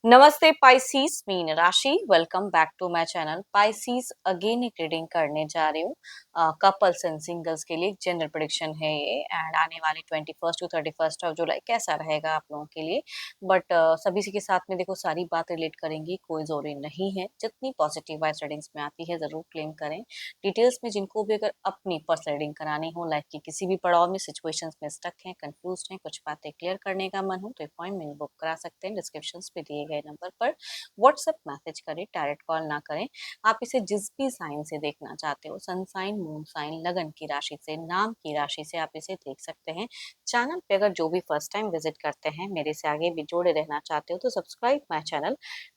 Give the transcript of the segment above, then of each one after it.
नमस्ते पाइसीस मीन राशि। Welcome back to my channel Pisces. Again एक रीडिंग करने जा रही हूँ कपल्स एंड सिंगल्स के लिए। जनरल प्रेडिक्शन है ये एंड आने वाले 21 टू 31 ऑफ जुलाई कैसा रहेगा आप लोगों के लिए। बट सभी के साथ में देखो सारी बात रिलेट करेंगी, कोई जरूरी नहीं है। जितनी पॉजिटिव वाइज रीडिंग्स में आती है जरूर क्लेम करें। डिटेल्स में जिनको भी अगर अपनी पर्सनल रीडिंग करानी हो, लाइफ की किसी भी पड़ाव में सिचुएशंस में स्टक हैं, कंफ्यूज हैं, कुछ बातें क्लियर करने का मन हो तो अपॉइंटमेंट बुक करा सकते हैं। डिस्क्रिप्शन पे दिए गए नंबर पर व्हाट्सएप मैसेज करें, डायरेक्ट कॉल ना करें। आप इसे जिस भी साइन से देखना चाहते हो, सन साइन, मून साइन, लगन की राशि से, नाम की राशि से आप इसे देख सकते हैं। चैनल पे अगर जो भी फर्स्ट टाइम विजिट करते हैं, मेरे से आगे भी जुड़े रहना चाहते हो तो subscribe my channel,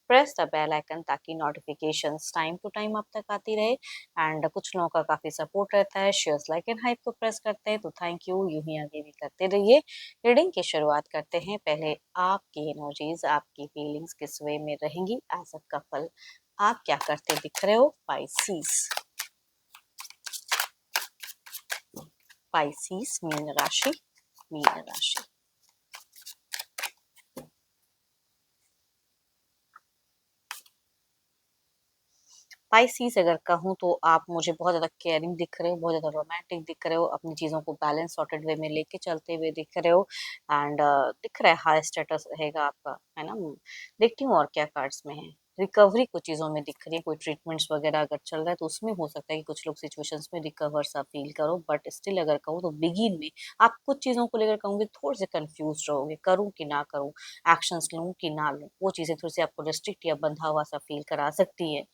press the bell icon ताकि नोटिफिकेशंस टाइम टू टाइम आप तक आती रहे। एंड कुछ लोगों का काफी सपोर्ट रहता है, शेयर्स लाइक एंड हाइप को प्रेस करते हैं तो थैंक यू। यूं ही आगे भी करते रहिए। रीडिंग की शुरुआत करते हैं। पहले आपकी एनर्जीज, आपकी फीलिंग्स किस वे में रहेंगी एज अ कपल। आप क्या करते दिख रहे हो पाइसीस? पाइसीस मीन राशि, मीन राशि। पाइसीस अगर कहूँ तो आप मुझे बहुत ज्यादा केयरिंग दिख रहे हो, बहुत ज्यादा रोमांटिक दिख रहे हो, अपनी चीजों को बैलेंस सॉर्टेड वे में लेके चलते हुए दिख रहे हो। एंड दिख रहा है हाई स्टेटस रहेगा आपका, है ना। देखती हूँ और क्या कार्ड्स में है। रिकवरी कुछ चीजों में दिख रही है, कोई ट्रीटमेंट्स वगैरह अगर चल रहा है तो उसमें हो सकता है कि कुछ लोग सिचुएशंस में रिकवर सा फील करो। बट स्टिल अगर कहूँ तो बिगिन में आप कुछ चीजों को लेकर कहूँगी थोड़े से कंफ्यूज रहोगे, करूँ कि ना करूँ, एक्शंस लूँ कि ना लूँ। वो चीजें थोड़ी सी आपको रिस्ट्रिक्ट या बंधा हुआ सा फील करा सकती है।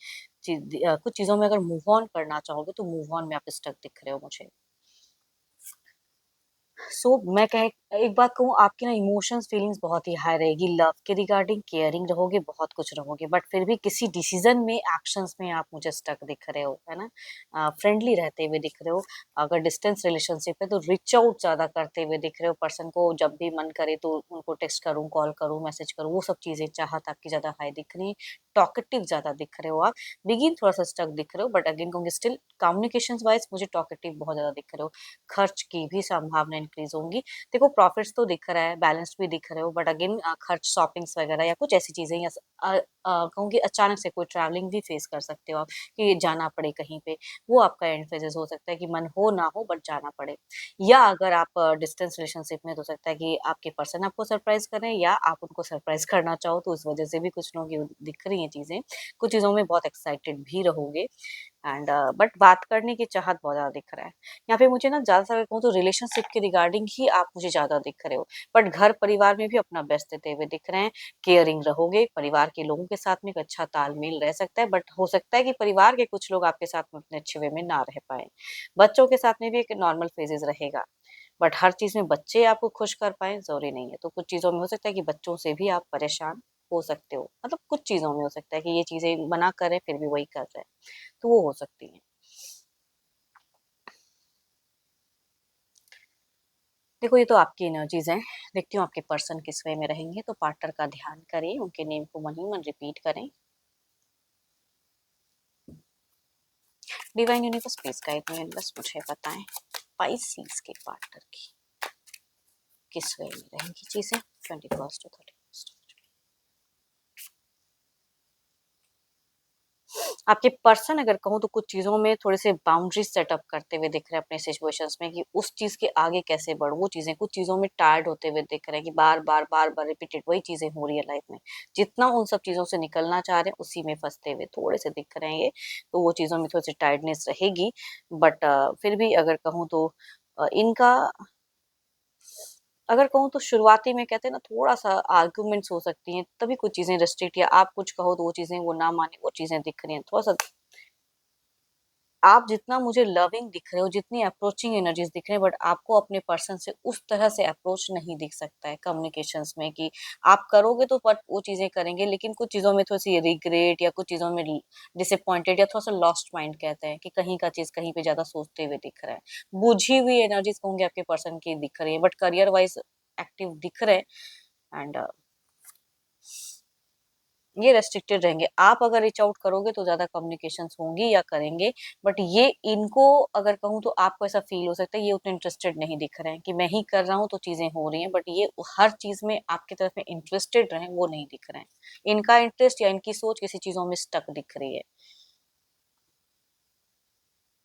कुछ चीजों में अगर मूव ऑन करना चाहोगे तो मूव ऑन में आप स्टक दिख रहे हो मुझे। मैं कह एक बात कहूँ, आपकी ना इमोशंस फीलिंग्स बहुत ही हाई रहेगी। लव के रिगार्डिंग केयरिंग रहोगे, बहुत कुछ रहोगे, बट फिर भी किसी डिसीजन में, एक्शंस में आप मुझे स्टक दिख रहे हो, है ना। फ्रेंडली रहते हुए दिख रहे हो। अगर डिस्टेंस रिलेशनशिप है तो रिच आउट ज्यादा करते हुए दिख रहे हो। पर्सन को जब भी मन करे तो उनको टेक्स्ट करूँ, कॉल करूँ, मैसेज करूँ, वो सब चीजें चाहत आपकी ज्यादा हाई दिख रही है। टॉकेटिव ज्यादा दिख रहे हो आप। बिगिन थोड़ा सा स्टक दिख रहे हो, बट अगेन कहूँगी स्टिल कम्युनिकेशन वाइज मुझे टॉकेटिव बहुत ज्यादा दिख रहे हो। खर्च की भी संभावना इंक्रीज होंगी। देखो प्रॉफिट्स तो दिख रहा है, बैलेंस भी दिख रहे हो, बट अगेन खर्च, शॉपिंग्स वगैरह या कुछ ऐसी चीजें, या कहूँगी अचानक से कोई ट्रैवलिंग भी फेस कर सकते हो आप, कि जाना पड़े कहीं पे। वो आपका एंड फेजेस हो सकता है कि मन हो ना हो बट जाना पड़े। या अगर आप डिस्टेंस रिलेशनशिप में, तो हो सकता है कि आपके पर्सन आपको सरप्राइज करें या आप उनको सरप्राइज करना चाहो, तो उस वजह से भी कुछ लोगों की दिख रही हैं चीजें। कुछ चीजों में बहुत एक्साइटेड भी रहोगे। एंड बट बात करने की चाहत बहुत ज्यादा दिख रहा है यहाँ पे मुझे ना। ज्यादा अगर कहूँ तो रिलेशनशिप के रिगार्डिंग ही आप मुझे ज्यादा दिख रहे हो, बट घर परिवार में भी अपना बेस्ट देते हुए दिख रहे हैं। केयरिंग रहोगे, परिवार के लोगों के साथ में एक अच्छा तालमेल रह सकता है, बट हो सकता है कि परिवार के कुछ लोग आपके साथ में उतने अच्छे वे में ना रह पाए। बच्चों के साथ में भी एक नॉर्मल फेजेस रहेगा, बट हर चीज में बच्चे आपको खुश कर पाए जरूरी नहीं है। तो कुछ चीजों में हो सकता है कि बच्चों से भी आप परेशान हो सकते हो, मतलब कुछ चीजों में हो सकता है कि ये चीजें मना करें फिर भी वही कर रहे हैं, तो वो हो सकती है। देखो ये तो आपकी एनर्जीज हैं। देखती हूँ आपके पर्सन किस वे में रहेंगे। तो पार्टनर का ध्यान करें, उनके नेम को मन ही मन रिपीट करें। Divine universe please guide me, universe मुझे बताएं पाइसीज के पार्टनर की किस वे में रहेंगी चीजें 21 टू 31। आपके पर्सन अगर कहूँ तो कुछ चीजों में थोड़े से बाउंड्रीज सेटअप करते हुए दिख रहे हैं अपने सिचुएशंस में, कि उस चीज के आगे कैसे बढ़ो। वो चीजें कुछ चीजों में टायर्ड होते हुए दिख रहे हैं कि बार बार रिपीटेड वही चीजें हो रही है लाइफ में। जितना उन सब चीजों से निकलना चाह रहे हैं उसी में फंसते हुए थोड़े से दिख रहे हैं ये। तो वो चीजों में थोड़ी सी टायर्डनेस रहेगी। बट फिर भी अगर कहूँ तो इनका अगर कहूँ तो शुरुआती में कहते हैं ना, थोड़ा सा आर्गुमेंट्स हो सकती हैं, तभी कुछ चीजें रिस्ट्रिक्ट, या आप कुछ कहो तो वो चीजें वो ना माने, वो चीजें दिख रही हैं थोड़ा सा। आप जितना मुझे लविंग दिख रहे हो, जितनी अप्रोचिंग एनर्जीज दिख रहे हैं, बट आपको अपने पर्सन से उस तरह से अप्रोच नहीं दिख सकता है कम्युनिकेशंस में, कि आप करोगे तो बट वो चीजें करेंगे, लेकिन कुछ चीजों में थोड़ी सी रिग्रेट या कुछ चीजों में डिसअपॉइंटेड या थोड़ा सा लॉस्ट माइंड कहते हैं, कि कहीं का चीज कहीं पे ज्यादा सोचते हुए दिख रहा है। बुझी हुई एनर्जीज कहूंगे आपके पर्सन की दिख रही है, बट करियर वाइज एक्टिव दिख रहे हैं। एंड ये रेस्ट्रिक्टेड रहेंगे। आप अगर रीच आउट करोगे तो ज़्यादा कम्युनिकेशंस होंगी या करेंगे, बट ये इनको अगर कहूँ तो आपको ऐसा फ़ील हो सकता है ये उतने इंटरेस्टेड नहीं दिख रहे हैं कि मैं ही कर रहा हूँ तो चीज़ें हो रही हैं, बट ये हर चीज़ में आपकी तरफ में इंटरेस्टेड रहें वो नहीं दिख रहे हैं। इनका इंटरेस्ट या इनकी सोच किसी चीज़ों में स्टक दिख रही है।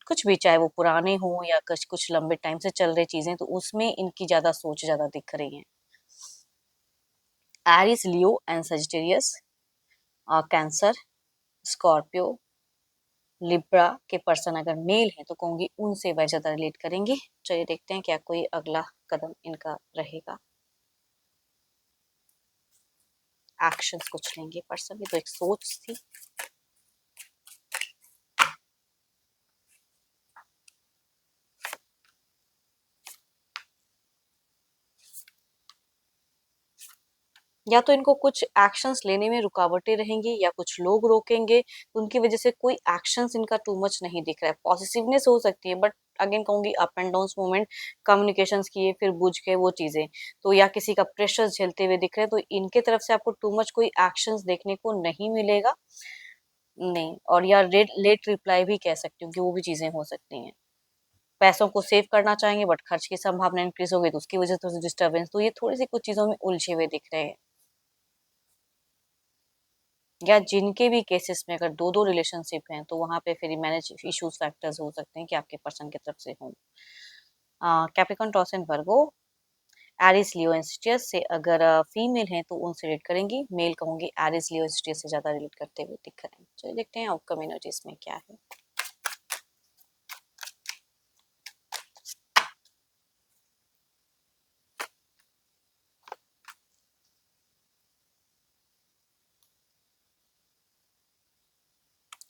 कुछ भी चाहे वो पुराने हों या कुछ लंबे टाइम से चल रही चीज़ें तो उसमें इनकी ज़्यादा सोच ज़्यादा दिख रही है। Aries, Leo and Sagittarius, Cancer, Scorpio, Libra के पर्सन अगर मेल हैं तो कहूंगी उनसे वह ज्यादा रिलेट करेंगे। चलिए देखते हैं क्या कोई अगला कदम इनका रहेगा। एक्शंस कुछ लेंगे पर्सन, ये तो एक सोच थी। या तो इनको कुछ एक्शंस लेने में रुकावटें रहेंगी या कुछ लोग रोकेंगे, उनकी वजह से कोई एक्शंस इनका टू मच नहीं दिख रहा है। पॉजिटिवनेस हो सकती है बट अगेन कहूंगी up and down moment, communications किए फिर बुझ गए वो चीजें, तो या किसी का प्रेशर झेलते हुए दिख रहे हैं तो इनके तरफ से आपको टू मच कोई एक्शंस देखने को नहीं मिलेगा। नहीं, और या लेट रिप्लाई भी कह सकती हूँ कि वो भी चीजें हो सकती हैं। पैसों को सेव करना चाहेंगे बट खर्च की संभावना इंक्रीज हो गई तो उसकी वजह से डिस्टर्बेंस, तो ये थोड़ी सी कुछ चीजों में उलझे हुए दिख रहे हैं। या जिनके भी केसेस में अगर दो दो रिलेशनशिप हैं तो वहां पे फिर मैनेज इश्यूज फैक्टर्स हो सकते हैं कि आपके पर्सन की तरफ से हों। Capricorn, Taurus and Virgo, Aries, Leo and स्टियर्स से अगर फीमेल हैं तो उनसे रिलेट करेंगी, मेल कहूंगी एरिस, लियो स्टियर्स से ज्यादा रिलेट करते हुए दिख रहे हैं। चलिए देखते हैं आउटकम एनर्जीज में क्या है।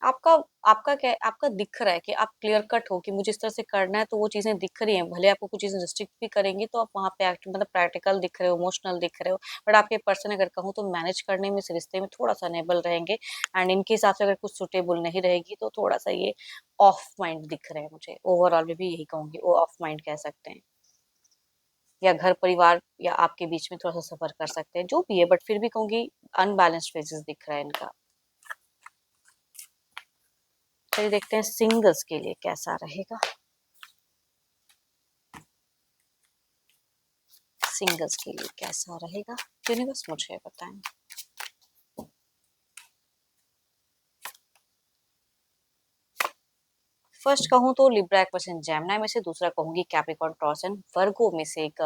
आपका आपका क्या आपका दिख रहा है कि आप क्लियर कट हो कि मुझे इस तरह से करना है तो वो चीजें दिख रही हैं, भले आपको कुछ चीजें रिस्ट्रिक्ट भी करेंगी तो आप वहां पे एक्ट मतलब प्रैक्टिकल दिख रहे हो, इमोशनल दिख रहे हो, बट आपके पर्सन अगर कहूँ तो मैनेज करने में इस रिश्ते में थोड़ा सा अनेबल रहेंगे। एंड इनके हिसाब से अगर कुछ सुटेबल नहीं रहेगी तो थोड़ा सा ये ऑफ माइंड दिख रहे हैं मुझे। ओवरऑल में भी यही कहूंगी, वो ऑफ माइंड कह सकते हैं, या घर परिवार या आपके बीच में थोड़ा सा सफर कर सकते हैं, जो भी है, बट फिर भी कहूंगी अनबैलेंस्ड फेजेस दिख रहा है इनका। चलिए देखते हैं सिंगल्स के लिए कैसा रहेगा। सिंगल्स के लिए कैसा रहेगा यूनिवर्स मुझे बताएं। फर्स्ट कहूँ तो लिब्रा एक परसेंट जेमिनी में से, दूसरा कहूंगी कैप्रिकॉर्न, टॉरस एंड वर्गो में से एक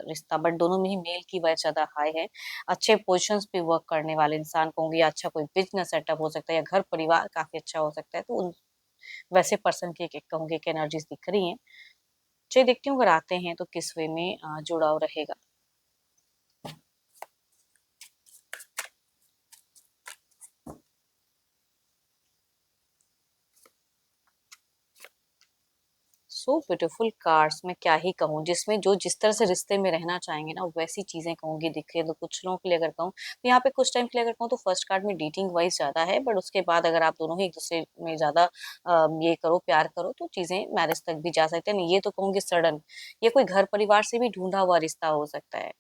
रिश्ता, बट दोनों में ही मेल की वजह ज्यादा हाई है। अच्छे पोजीशंस पे वर्क करने वाले इंसान कहूंगी, या अच्छा कोई बिजनेस सेटअप हो सकता है या घर परिवार काफी अच्छा हो सकता है, तो उन वैसे पर्सन की एक कहूंगी एक एनर्जीज दिख रही हैं। चलिए देखती हूँ अगर आते हैं तो किस वे में जुड़ाव रहेगा। सो ब्यूटीफुल कार्ड्स, मैं क्या ही कहूँ, जिसमें जो जिस तरह से रिश्ते में रहना चाहेंगे ना वैसी चीजें कहूंगी दिख रही है। तो कुछ लोगों के लिए अगर कहूँ तो यहाँ पे कुछ टाइम के लिए अगर कहूँ तो फर्स्ट कार्ड में डेटिंग वाइज ज्यादा है, बट उसके बाद अगर आप दोनों ही एक दूसरे में ज्यादा ये करो प्यार करो तो चीजें मैरिज तक भी जा सकते हैं। ये तो कहूंगी सडन, ये कोई घर परिवार से भी ढूंढा हुआ रिश्ता हो सकता है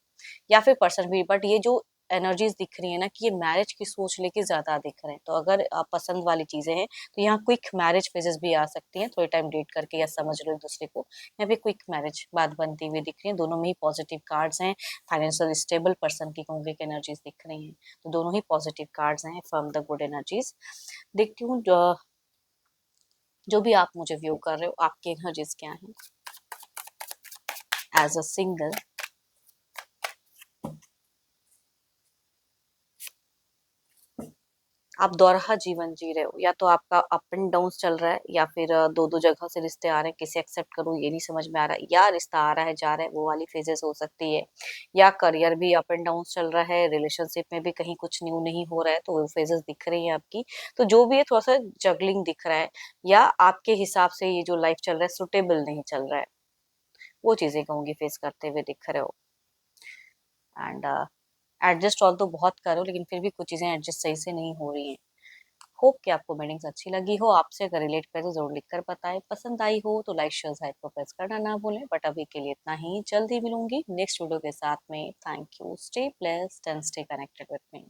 या फिर पर्सन भी, बट ये जो एनर्जीज दिख रही है ना कि ये मैरिज की सोच लेके ज्यादा दिख रहे हैं, तो अगर पसंद वाली चीजें हैं तो यहाँ क्विक मैरिज फेजेस भी आ सकती हैं, थोड़े टाइम डेट करके या समझ लो एक दूसरे को, यहाँ पे क्विक मैरिज बात बनती हुई दिख रही है। दोनों में ही पॉजिटिव कार्ड्स हैं, फाइनेंशियल स्टेबल पर्सन की कहूंगी एनर्जीज दिख रही हैं, तो दोनों ही पॉजिटिव कार्ड्स हैं फ्रॉम द गुड एनर्जीज। देखती हूँ जो भी आप मुझे व्यू कर रहे हो आपकी एनर्जीज क्या है एज अ सिंगल। आप दोहरा जीवन जी रहे हो, या तो आपका अप एंड डाउन चल रहा है या फिर दो दो जगह से रिश्ते आ रहे हैं, किसे एक्सेप्ट करूं ये नहीं समझ में आ रहा है, या रिश्ता आ रहा है जा रहा है वो वाली फेजेस हो सकती है, या करियर भी अप एंड डाउन चल रहा है, रिलेशनशिप में भी कहीं कुछ न्यू नहीं हो रहा है तो वो फेजेस दिख रही है आपकी। तो जो भी है थोड़ा सा जगलिंग दिख रहा है, या आपके हिसाब से ये जो लाइफ चल रहा है सुटेबल नहीं चल रहा है, वो चीजें कहूंगी फेस करते हुए दिख रहे हो। एंड एडजस्ट ऑल तो बहुत करो लेकिन फिर भी कुछ चीजें एडजस्ट सही से नहीं हो रही हैं। होप कि आपको मीटिंग्स अच्छी लगी हो, आपसे अगर रिलेट करे तो जरूर लिखकर बताएं, पसंद आई हो तो लाइक शेयर हाइप को प्रेस करना ना भूलें। बट अभी के लिए इतना ही, जल्दी मिलूंगी नेक्स्ट वीडियो के साथ में। Thank you, stay blessed and stay connected with me.